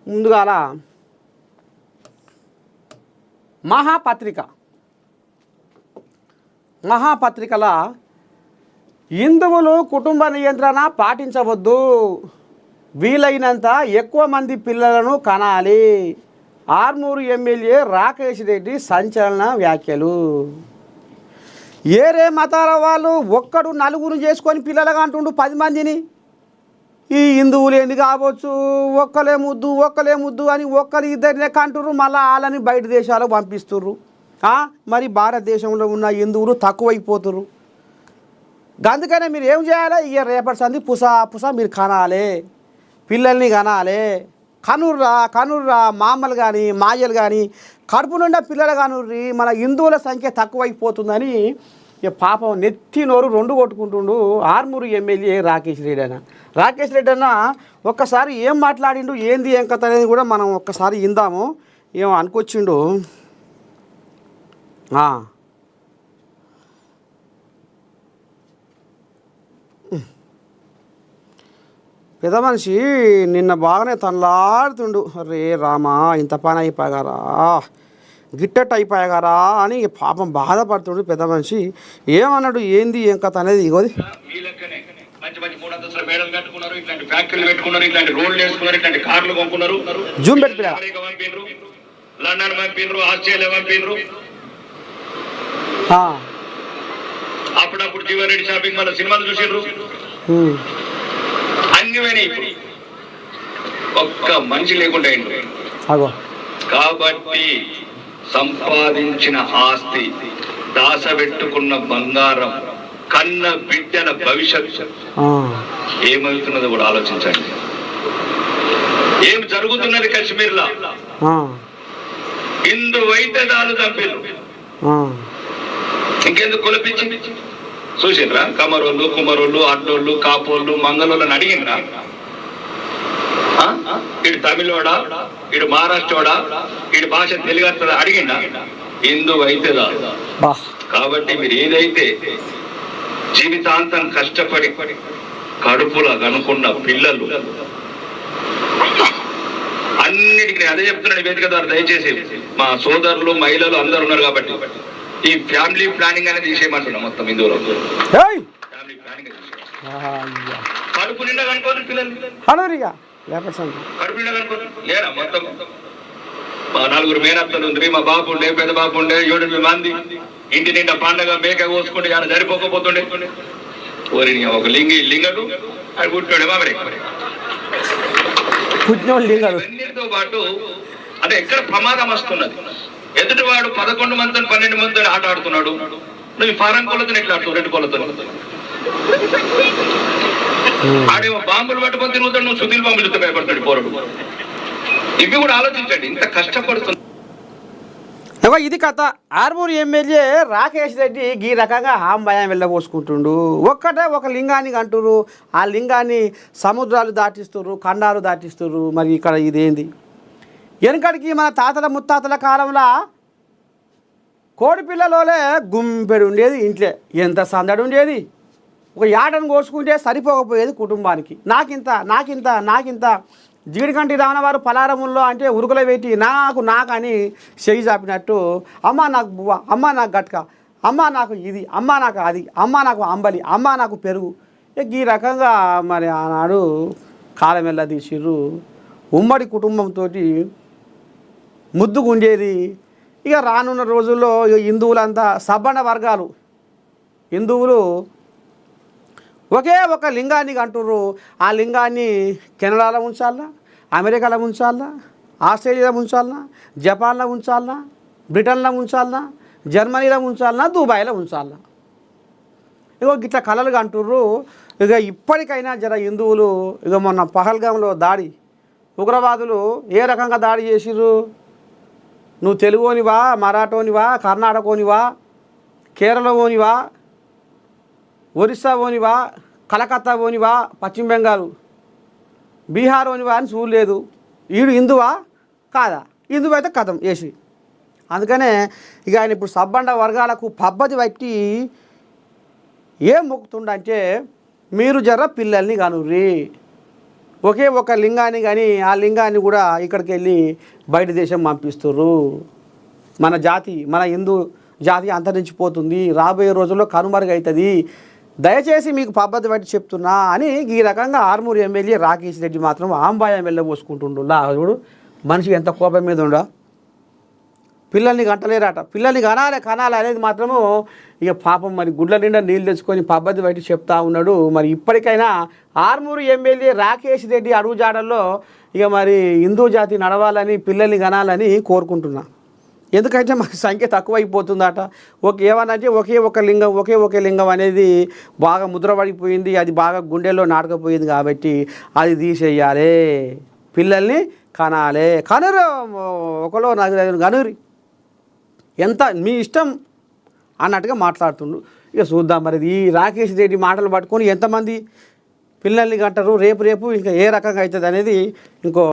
ముందుగాల మహాపత్రికల హిందువులు కుటుంబ నియంత్రణ పాటించవద్దు, వీలైనంత ఎక్కువ మంది పిల్లలను కనాలి. ఆర్మూరు ఎమ్మెల్యే రాకేష్ రెడ్డి సంచలన వ్యాఖ్యలు. ఏరే మతాల వాళ్ళు ఒక్కడు నలుగురు చేసుకొని పిల్లలుగా అంటుండు 10 మందిని. ఈ హిందువులు ఏంది కావచ్చు, ఒక్కలే ముద్దు అని ఒక్కరు ఇద్దరినే కంటుర్రు, మళ్ళీ వాళ్ళని బయట దేశాలకు పంపిస్తుర్రు. మరి భారతదేశంలో ఉన్న హిందువులు తక్కువైపోతుర్రు. అందుకనే మీరు ఏం చేయాలి, ఇక రేపటి సంది పుస మీరు కనాలి, పిల్లల్ని కనాలి. కనుర్రా మామలు కానీ మాయలు కానీ కడుపు నిండా పిల్లలు కానుర్రి, మన హిందువుల సంఖ్య తక్కువైపోతుందని ఇక పాపం నెత్తి నోరు 2 కొట్టుకుంటుండు ఆర్మూరు ఎమ్మెల్యే రాకేష్ రెడ్డి అన్న ఒక్కసారి ఏం మాట్లాడిండు, ఏంది ఏం కథ అనేది కూడా మనం ఒక్కసారి ఇందాము. ఏమో అనుకొచ్చిండు. పెద్ద మనిషి నిన్న బాగానే తనలాడుతుండు. అరే రామా, ఇంత పని అయిపోయాగారా, గిట్టట్టు అయిపోయాగారా అని పాపం బాధపడుతుండు పెద్ద మనిషి. ఏమన్నాడు, ఏంది ఏం కథ అనేది ఇగోది. జూమ్ పెట్టి లండన్ పంపినరు, ఆస్ట్రేలియా పంపినరు. అప్పుడప్పుడు జీవరెడ్డి షాపింగ్ మాల్ సినిమాలు చూసిండ్రు. అన్ని పోయినాయి. ఇప్పుడు ఒక్క మనిషి లేకుండా కాబట్టి సంపాదించిన ఆస్తి, దాసబెట్టుకున్న బంగారం, కన్న బిడ్డల భవిష్యత్తు ఏమవుతున్నదో కూడా ఆలోచించండి. ఏం జరుగుతున్నది కశ్మీర్లో? హిందూ వైద్యదాలు చంపారు. ఇంకెందుకు కులపించింది చూసిండ్రా? కమరోళ్ళు, కుమరోళ్ళు, అడ్డోళ్ళు, కాపోళ్ళు, మంగళోళ్ళని అడిగిండ్రా? ఇడు తమిళోడా, ఇడు మహారాష్ట్రోడా, ఇడు భాష తెలుగు అడిగిండా? హిందూ అయితేదా? కాబట్టి మీరు ఏదైతే జీవితాంతం కష్టపడి కడుపులో కనుకున్న పిల్లలు అన్నిటికీ అదే చెప్తున్నాను వేదిక ద్వారా. దయచేసి మా సోదరులు, మహిళలు అందరు ఉన్నారు కాబట్టి ఈ ఫ్యామిలీ ప్లానింగ్ అనేది తీసేయమంటున్నాం. మొత్తం హిందువులు ఫ్యామిలీ ప్లానింగ్ కడుపు నిండా కనుకోరు పిల్లలు, కడుపు నిండా కనుకోరు లేరా? మొత్తం మా 4 మేనత్తలు ఉంది, మా బాబు ఉండే, పెద్ద బాబు ఉండే, 7-8 మంది. ఇంటి నిండా పండగ మేక కోసుకుంటే ఆయన సరిపోకపోతుండే. ఓరి ఒక లింగడు అది పుట్టినోడేమో అన్నిటితో పాటు అంటే ఎక్కడ ప్రమాదం వస్తున్నది. ఎదుటివాడు 11 మందితో 12 మందితో ఆట ఆడుతున్నాడు, నువ్వు ఫారం కోళ్ళతో ఎట్లా ఆడుతావు? 2 కోళ్ళతో ఆడేమో బాంబులు పట్టుకొని తిరుగుతాడు, నువ్వు సుధీల్ బాంబులతో భయపడతాడు పోరడు. ఇవి కూడా ఆలోచించండి, ఇంత కష్టపడుతుంది. ఇది కథ. ఆర్మూరు ఎమ్మెల్యే రాకేష్ రెడ్డి ఈ రకంగా భయం వెళ్ళబోసుకుంటుండు. ఒక లింగాన్ని అంటురు, ఆ లింగాన్ని సముద్రాలు దాటిస్తుర్రు, ఖండాలు దాటిస్తుర్రు. మరి ఇక్కడ ఇదేంది? వెనకడికి మన తాతల ముత్తాతల కాలంలో కోడి పిల్లలోనే గుంపెడు ఉండేది ఇంట్లో. ఎంత సందడి ఉండేది. ఒక యాటను కోసుకుంటే సరిపోకపోయేది కుటుంబానికి. నాకింత జీడికంటి రావణవారు పలారముల్లో అంటే ఉరుకుల పెట్టి నాకు అని చెయ్యి చాపినట్టు, అమ్మ నాకు బువ్వ, అమ్మ నాకు గట్క, అమ్మ నాకు ఇది, అమ్మ నాకు అది, అమ్మ నాకు అంబలి, అమ్మ నాకు పెరుగు. ఈ రకంగా మరి ఆనాడు కాలం వెళ్ళ తీసిర్రు. ఉమ్మడి కుటుంబంతో ముద్దుగుండేది. ఇక రానున్న రోజుల్లో హిందువులంతా సబ్బండ వర్గాలు, హిందువులు ఒక లింగాన్ని అంటుర్రు. ఆ లింగాన్ని కెనడాలో ఉంచాలా, అమెరికాలో ఉంచాలా, ఆస్ట్రేలియాలో ఉంచాలనా, జపాన్లో ఉంచాలనా, బ్రిటన్లో ఉంచాలనా, జర్మనీలో ఉంచాలనా, దుబాయ్లో ఉంచాలనా? ఇట్లా కలలుగా అంటుర్రు. ఇక ఇప్పటికైనా జర హిందువులు మొన్న పహల్గాంలో దాడి, ఉగ్రవాదులు ఏ రకంగా దాడి చేసిర్రు? నువ్వు తెలుగునివా, మరాఠోనివా, కర్ణాటకోనివా, కేరళలోనివా, ఒరిస్సా ఓనివా, కలకత్తా ఓనివా, పశ్చిమ బెంగాల్, బీహార్ ఓనివా అని చూడలేదు. వీడు హిందువా కాదా? హిందువు అయితే కథం వేసి. అందుకనే ఇక ఆయన ఇప్పుడు సబ్బండ వర్గాలకు పద్ధతి బట్టి ఏం మొక్కుతుండంటే, మీరు జర పిల్లల్ని కనుర్రి, ఒకే ఒక లింగాన్ని కానీ ఆ లింగాన్ని కూడా ఇక్కడికి వెళ్ళి బయట దేశం పంపిస్తుర్రు. మన జాతి, మన హిందూ జాతి అంతరించిపోతుంది, రాబోయే రోజుల్లో కనుమరుగవుతుంది, దయచేసి మీకు పద్ధతి బట్టి చెప్తున్నా అని ఈ రకంగా ఆర్మూరు ఎమ్మెల్యే రాకేష్ రెడ్డి మాత్రం ఆంబాయం వెళ్ళబోసుకుంటుండు. చూడు మనిషికి ఎంత కోపం మీద ఉండా. పిల్లల్ని గంటలేరట, పిల్లల్ని కనాలి అనేది మాత్రము ఇక పాపం మరి గుడ్ల నిండా నీళ్ళు తెచ్చుకొని పద్ధతి బట్టి చెప్తా ఉన్నాడు. మరి ఇప్పటికైనా ఆర్మూరు ఎమ్మెల్యే రాకేష్ రెడ్డి అడుగుజాడల్లో ఇక మరి హిందూ జాతి నడవాలని, పిల్లల్ని కనాలని కోరుకుంటున్నా. ఎందుకంటే మాకు సంఖ్య తక్కువైపోతుందట. ఏమనంటే ఒకే ఒక లింగం అనేది బాగా ముద్రపడిపోయింది, అది బాగా గుండెల్లో నాటకపోయింది కాబట్టి అది తీసేయాలి, పిల్లల్ని కనాలి. కనురు ఒకలో నాకు కనురి ఎంత మీ ఇష్టం అన్నట్టుగా మాట్లాడుతుండు. ఇక చూద్దాం మరి ఈ రాకేష్ రెడ్డి మాటలు పట్టుకొని ఎంతమంది పిల్లల్ని కంటారు, రేపు ఇంకా ఏ రకంగా అవుతుంది అనేది ఇంకో